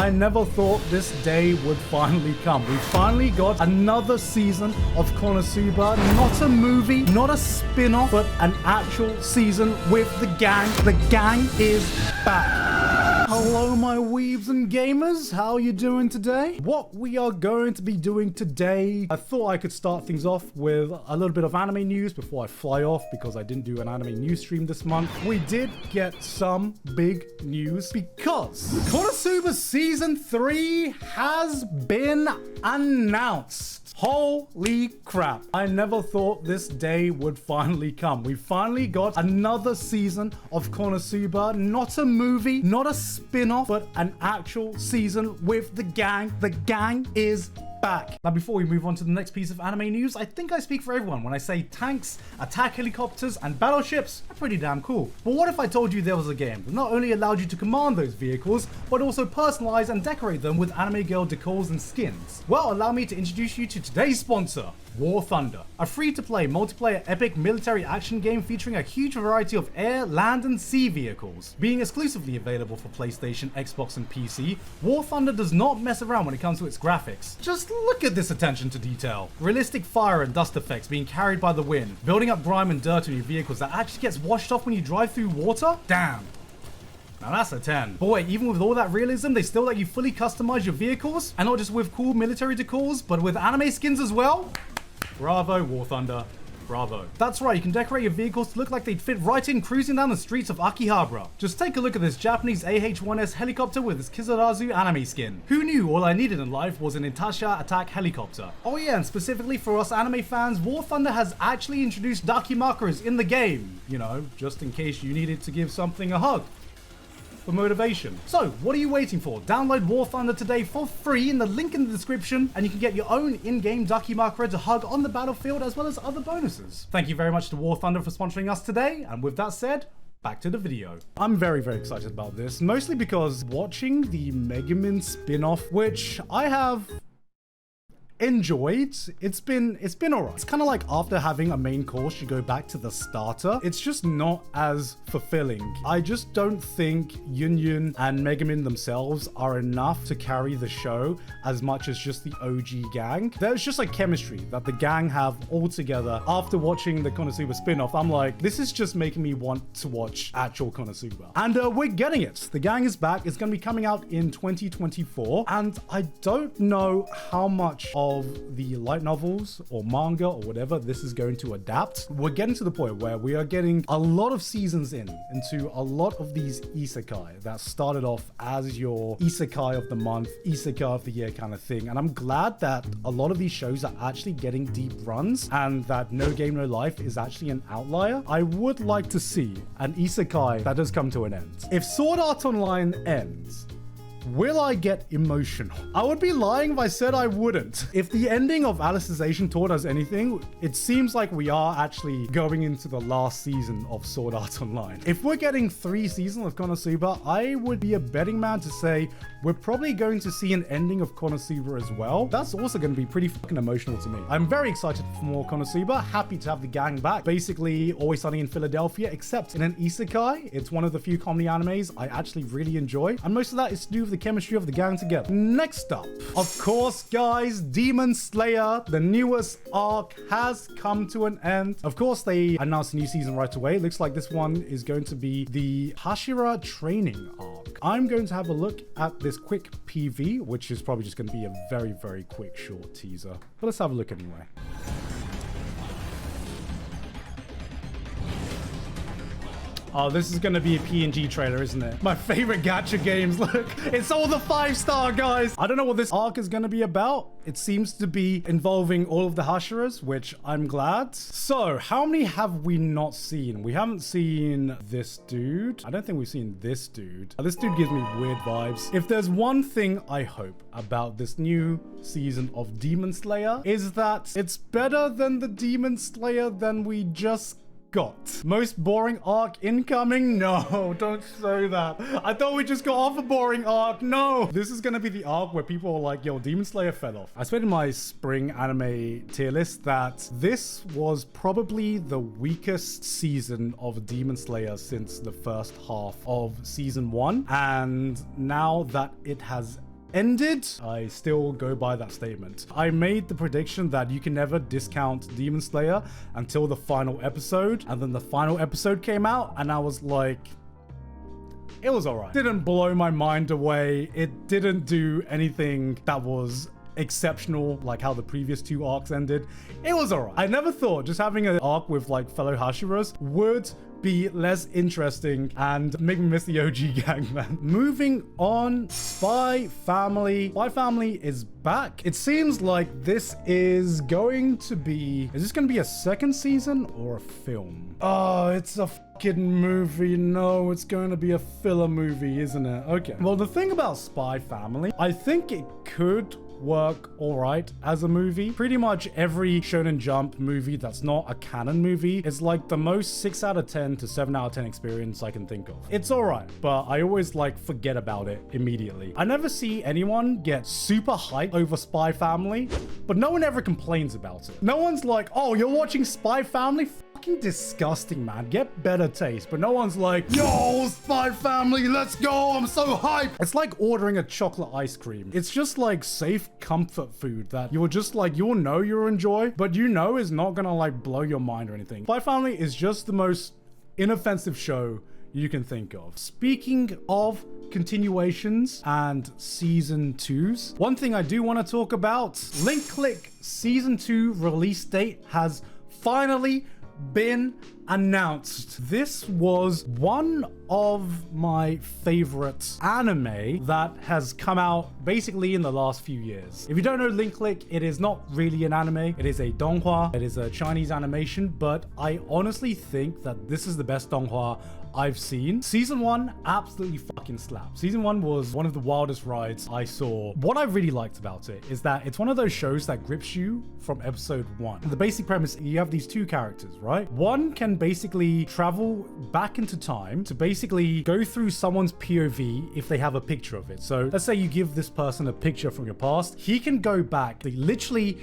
I never thought this day would finally come. We finally got another season of Konosuba. Not a movie, not a spin-off, but an actual season with the gang. The gang is back. Hello, my weebs and gamers. How are you doing today? What we are going to be doing today, I thought I could start things off with a little bit of anime news before I fly off because I didn't do an anime news stream this month. We did get some big news because Konosuba Season 3 has been announced. Holy crap. I never thought this day would finally come. We finally got another season of Konosuba. Not a movie, not a spin-off, but an actual season with the gang. The gang is back. Now, before we move on to the next piece of anime news, I think I speak for everyone when I say tanks, attack helicopters, and battleships are pretty damn cool. But what if I told you there was a game that not only allowed you to command those vehicles, but also personalize and decorate them with anime girl decals and skins? Well, allow me to introduce you to today's sponsor, War Thunder, a free-to-play multiplayer epic military action game featuring a huge variety of air, land, and sea vehicles. Being exclusively available for PlayStation, Xbox, and PC, War Thunder does not mess around when it comes to its graphics. Just look at this attention to detail. Realistic fire and dust effects being carried by the wind, building up grime and dirt on your vehicles that actually gets washed off when you drive through water? Damn. Now that's a 10. But wait, even with all that realism, they still let you fully customize your vehicles? And not just with cool military decals, but with anime skins as well? Bravo, War Thunder. Bravo. That's right, you can decorate your vehicles to look like they'd fit right in cruising down the streets of Akihabara. Just take a look at this Japanese AH-1S helicopter with its Kizurazu anime skin. Who knew all I needed in life was an Intasha attack helicopter? Oh yeah, and specifically for us anime fans, War Thunder has actually introduced Dakimakuras in the game. You know, just in case you needed to give something a hug for motivation. So, what are you waiting for? Download War Thunder today for free in the link in the description, and you can get your own in-game Dakimakura to hug on the battlefield as well as other bonuses. Thank you very much to War Thunder for sponsoring us today, and with that said, back to the video. I'm very excited about this, mostly because watching the Megumin spin-off, which I have enjoyed, it's been alright. It's kind of like after having a main course you go back to the starter. It's just not as fulfilling. I just don't think Yun and Megumin themselves are enough to carry the show as much as just the OG gang. There's just like chemistry that the gang have all together. After watching the Konosuba spin-off, I'm like, this is just making me want to watch actual Konosuba. And we're getting it. The gang is back. It's going to be coming out in 2024, and I don't know how much of the light novels or manga or whatever this is going to adapt. We're getting to the point where we are getting a lot of seasons into a lot of these isekai that started off as your isekai of the month, isekai of the year kind of thing. And I'm glad that a lot of these shows are actually getting deep runs and that No Game No Life is actually an outlier. I would like to see an isekai that does come to an end. If Sword Art Online ends, will I get emotional? I would be lying if I said I wouldn't. If the ending of Alicization taught us anything, it seems like we are actually going into the last season of Sword Art Online. If we're getting 3 seasons of Konosuba, I would be a betting man to say we're probably going to see an ending of Konosuba as well. That's also going to be pretty fucking emotional to me. I'm very excited for more Konosuba. Happy to have the gang back. Basically, Always Sunny in Philadelphia, except in an isekai. It's one of the few comedy animes I actually really enjoy. And most of that is to do with the chemistry of the gang together. Next up, of course, guys, Demon Slayer, the newest arc has come to an end. Of course, they announced a new season right away. Looks like this one is going to be the Hashira training arc. I'm going to have a look at this quick PV, which is probably just going to be a very quick short teaser. But let's have a look anyway. Oh, this is going to be a PNG trailer, isn't it? My favorite gacha games. Look, it's all the 5-star, guys. I don't know what this arc is going to be about. It seems to be involving all of the Hashiras, which I'm glad. So, how many have we not seen? We haven't seen this dude. I don't think we've seen this dude. This dude gives me weird vibes. If there's one thing I hope about this new season of Demon Slayer, is that it's better than the Demon Slayer than we just got. Most boring arc incoming? No, don't say that. I thought we just got off a boring arc. No. This is gonna be the arc where people are like, yo, Demon Slayer fell off. I said in my spring anime tier list that this was probably the weakest season of Demon Slayer since the first half of season 1. And now that it has ended, I still go by that statement. I made the prediction that you can never discount Demon Slayer until the final episode, and then the final episode came out, and I was like, it was alright. Didn't blow my mind away. It didn't do anything that was exceptional like how the previous 2 arcs ended. It was alright. I never thought just having an arc with like fellow Hashiras would be less interesting and make me miss the OG gang, man. Moving on, Spy Family. Spy Family is back. It seems like this is going to be... Is this going to be a second season or a film? Oh, it's a fucking movie. No, it's going to be a filler movie, isn't it? Okay. Well, the thing about Spy Family, I think it could work all right as a movie. Pretty much every Shonen Jump movie that's not a canon movie is like the most 6 out of 10 to 7 out of 10 experience I can think of. It's all right, but I always like forget about it immediately. I never see anyone get super hyped over Spy Family, but no one ever complains about it. No one's like, oh, you're watching Spy Family? Fucking disgusting, man. Get better taste. But no one's like, yo, Spy Family, let's go. I'm so hyped. It's like ordering a chocolate ice cream. It's just like safe comfort food that you're just like, you'll know you'll enjoy, but you know is not gonna like blow your mind or anything. Spy Family is just the most inoffensive show you can think of. Speaking of continuations and season 2s, one thing I do want to talk about, Link Click season 2 release date has finally been announced. This was one of my favorite anime that has come out basically in the last few years. If you don't know Link Click, it is not really an anime. It is a donghua. It is a Chinese animation, but I honestly think that this is the best donghua I've seen. Season 1 absolutely fucking slapped. Season 1 was one of the wildest rides I saw. What I really liked about it is that it's one of those shows that grips you from episode 1. The basic premise, you have these 2 characters, right? One can basically travel back into time to basically go through someone's POV if they have a picture of it. So let's say you give this person a picture from your past. He can go back, they literally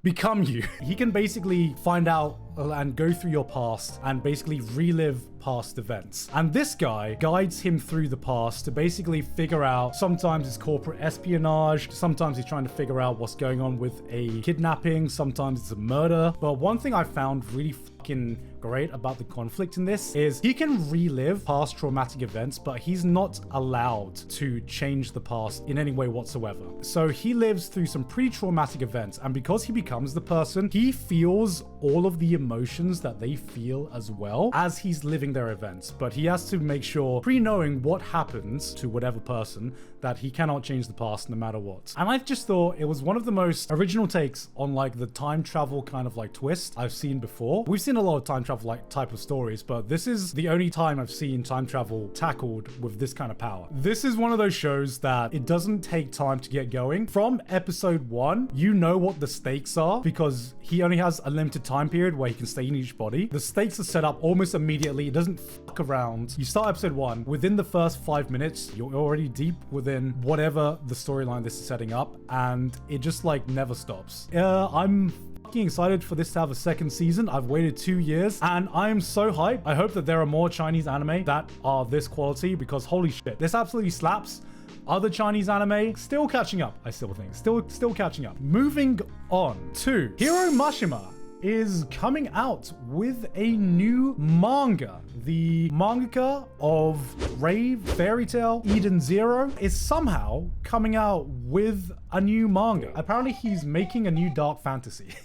become you. He can basically find out and go through your past and basically relive past events. And this guy guides him through the past to basically figure out, sometimes it's corporate espionage, sometimes he's trying to figure out what's going on with a kidnapping, sometimes it's a murder. But one thing I found really fucking great about the conflict in this is he can relive past traumatic events, but he's not allowed to change the past in any way whatsoever. So he lives through some pretty traumatic events, and because he becomes the person, he feels all of the emotions that they feel as well as he's living their events. But he has to make sure, pre-knowing what happens to whatever person, that he cannot change the past no matter what. And I just thought it was one of the most original takes on like the time travel kind of like twist I've seen before. We've seen a lot of time travel like type of stories, but this is the only time I've seen time travel tackled with this kind of power. This is one of those shows that it doesn't take time to get going. From episode 1, you know what the stakes are because he only has a limited time period where he can stay in each body. The stakes are set up almost immediately. It doesn't fuck around. You start episode 1, within the first 5 minutes, you're already deep within whatever the storyline this is setting up, and it just like never stops. I'm fucking excited for this to have a second season. I've waited 2 years and I'm so hyped. I hope that there are more Chinese anime that are this quality because holy shit, this absolutely slaps. Other Chinese anime still catching up, I still think. Still catching up. Moving on to Hiro Mashima is coming out with a new manga. The mangaka of Rave, Fairy Tail, Eden Zero is somehow coming out with a new manga. Apparently he's making a new dark fantasy.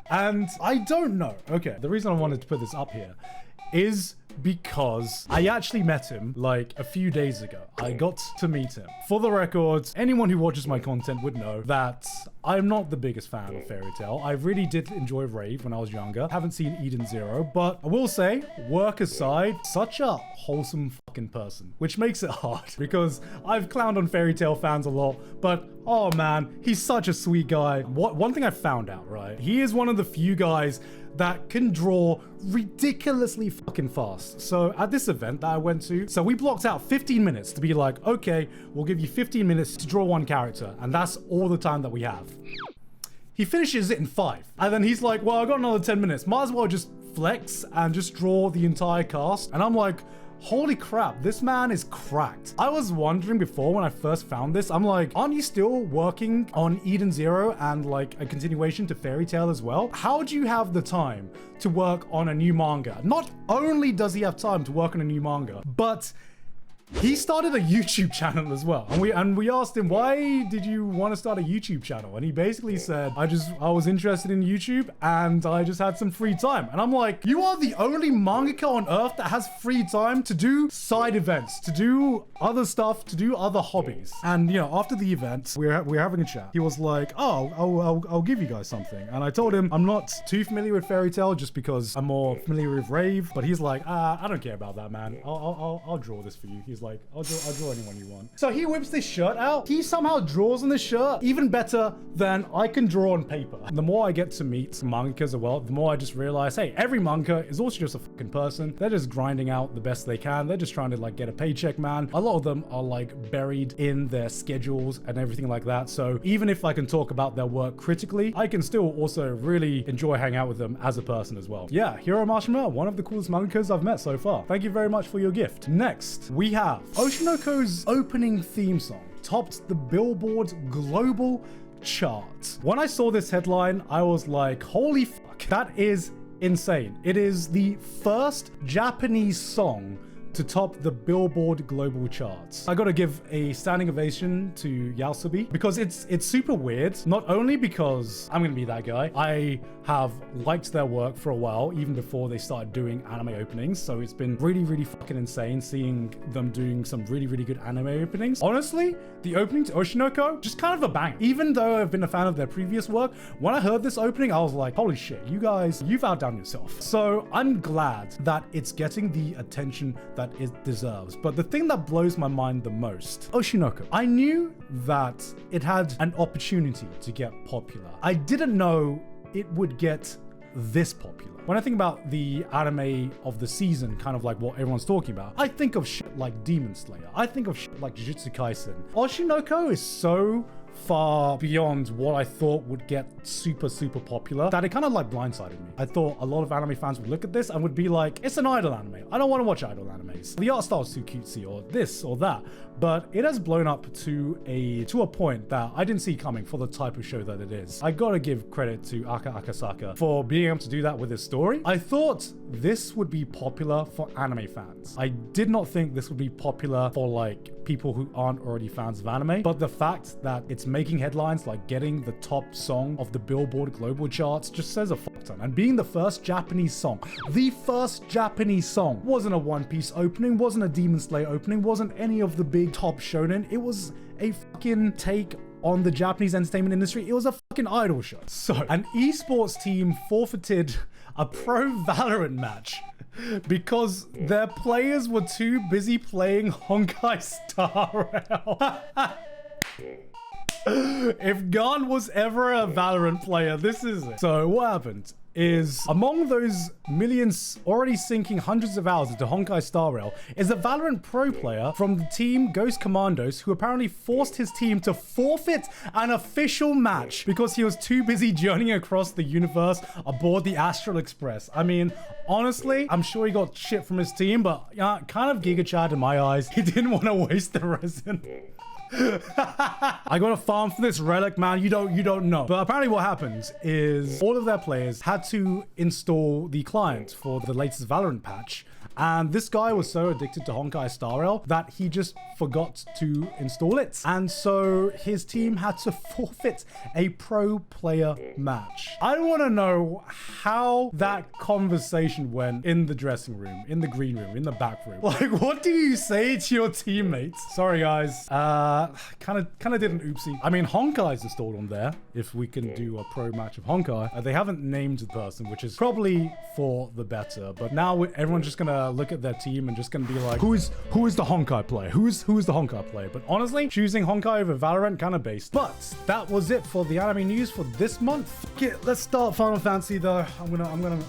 And I don't know. Okay, the reason I wanted to put this up here is because I actually met him like a few days ago. I got to meet him. For the record, anyone who watches my content would know that I'm not the biggest fan of Fairy Tail. I really did enjoy Rave when I was younger. Haven't seen Eden Zero, but I will say, work aside, such a wholesome fucking person, which makes it hard because I've clowned on Fairy Tail fans a lot, but oh man, he's such a sweet guy. One thing I found out, right? He is one of the few guys that can draw ridiculously fucking fast. So at this event that I went to, so we blocked out 15 minutes to be like, okay, we'll give you 15 minutes to draw one character, and that's all the time that we have. He finishes it in 5. And then he's like, well, I got another 10 minutes. Might as well just flex and just draw the entire cast. And I'm like, holy crap, this man is cracked. I was wondering before when I first found this, I'm like, aren't you still working on Eden Zero and like a continuation to Fairy Tail as well? How do you have the time to work on a new manga? Not only does he have time to work on a new manga, but he started a YouTube channel as well. And we asked him, why did you want to start a YouTube channel? And he basically said, I was interested in YouTube and I just had some free time. And I'm like, you are the only mangaka on earth that has free time to do side events, to do other stuff, to do other hobbies. And you know, after the event, we're having a chat. He was like, oh, I'll give you guys something. And I told him, I'm not too familiar with Fairy Tail just because I'm more familiar with Rave. But he's like, I don't care about that, man. I'll draw this for you. He's like, I'll draw anyone you want. So he whips this shirt out. He somehow draws on this shirt even better than I can draw on paper. And the more I get to meet mangakas as well, the more I just realize, hey, every manga is also just a fucking person. They're just grinding out the best they can. They're just trying to like get a paycheck, man. A lot of them are like buried in their schedules and everything like that. So even if I can talk about their work critically, I can still also really enjoy hanging out with them as a person as well. Yeah, Hiro Mashima, one of the coolest mangakas I've met so far. Thank you very much for your gift. Next, we have Oshinoko's opening theme song topped the Billboard Global Chart. When I saw this headline, I was like, holy fuck, that is insane. It is the first Japanese song to top the Billboard Global Charts. I gotta give a standing ovation to Yasobi because it's super weird. Not only because I'm gonna be that guy, I have liked their work for a while, even before they started doing anime openings. So it's been really fucking insane seeing them doing some really good anime openings. Honestly, the opening to Oshinoko, just kind of a bang. Even though I've been a fan of their previous work, when I heard this opening, I was like, holy shit, you guys, you've outdone yourself. So I'm glad that it's getting the attention that it deserves. But the thing that blows my mind the most, Oshinoko. I knew that it had an opportunity to get popular. I didn't know it would get this popular. When I think about the anime of the season, kind of like what everyone's talking about, I think of shit like Demon Slayer. I think of shit like Jujutsu Kaisen. Oshinoko is so far beyond what I thought would get super popular that it kind of like blindsided me. I thought a lot of anime fans would look at this and would be like, it's an idol anime. I don't want to watch idol animes. The art style is too cutesy or this or that. But it has blown up to a point that I didn't see coming for the type of show that it is. I gotta give credit to Aka Akasaka for being able to do that with his story. I thought this would be popular for anime fans. I did not think this would be popular for like people who aren't already fans of anime, but the fact that it's making headlines, like getting the top song of the Billboard Global Charts, just says a fuck ton. And being the first Japanese song, wasn't a One Piece opening, wasn't a Demon Slayer opening, wasn't any of the big top shonen. It was a fucking take on the Japanese entertainment industry. It was a fucking idol show. So an esports team forfeited a pro Valorant match because their players were too busy playing Honkai Star Rail. If Gon was ever a Valorant player, this is it. So what happened is, among those millions already sinking hundreds of hours into Honkai Star Rail, is a Valorant pro player from the team Ghost Commandos who apparently forced his team to forfeit an official match because he was too busy journeying across the universe aboard the Astral Express. I mean, honestly, I'm sure he got shit from his team, but kind of Giga Chad in my eyes. He didn't want to waste the resin. I got a farm for this relic, man. You don't know. But apparently what happens is all of their players had to install the client for the latest Valorant patch. And this guy was so addicted to Honkai Star Rail that he just forgot to install it. And so his team had to forfeit a pro player match. I want to know how that conversation went in the dressing room, in the green room, in the back room. Like, what do you say to your teammates? Sorry, guys. Kind of did an oopsie. I mean, Honkai's installed on there, if we can do a pro match of Honkai. They haven't named the person, which is probably for the better. But now everyone's just gonna look at their team and just gonna be like, who is the Honkai player? Who is the Honkai player? But honestly, choosing Honkai over Valorant kind of based. But that was it for the anime news for this month. Okay, let's start Final Fantasy though. I'm gonna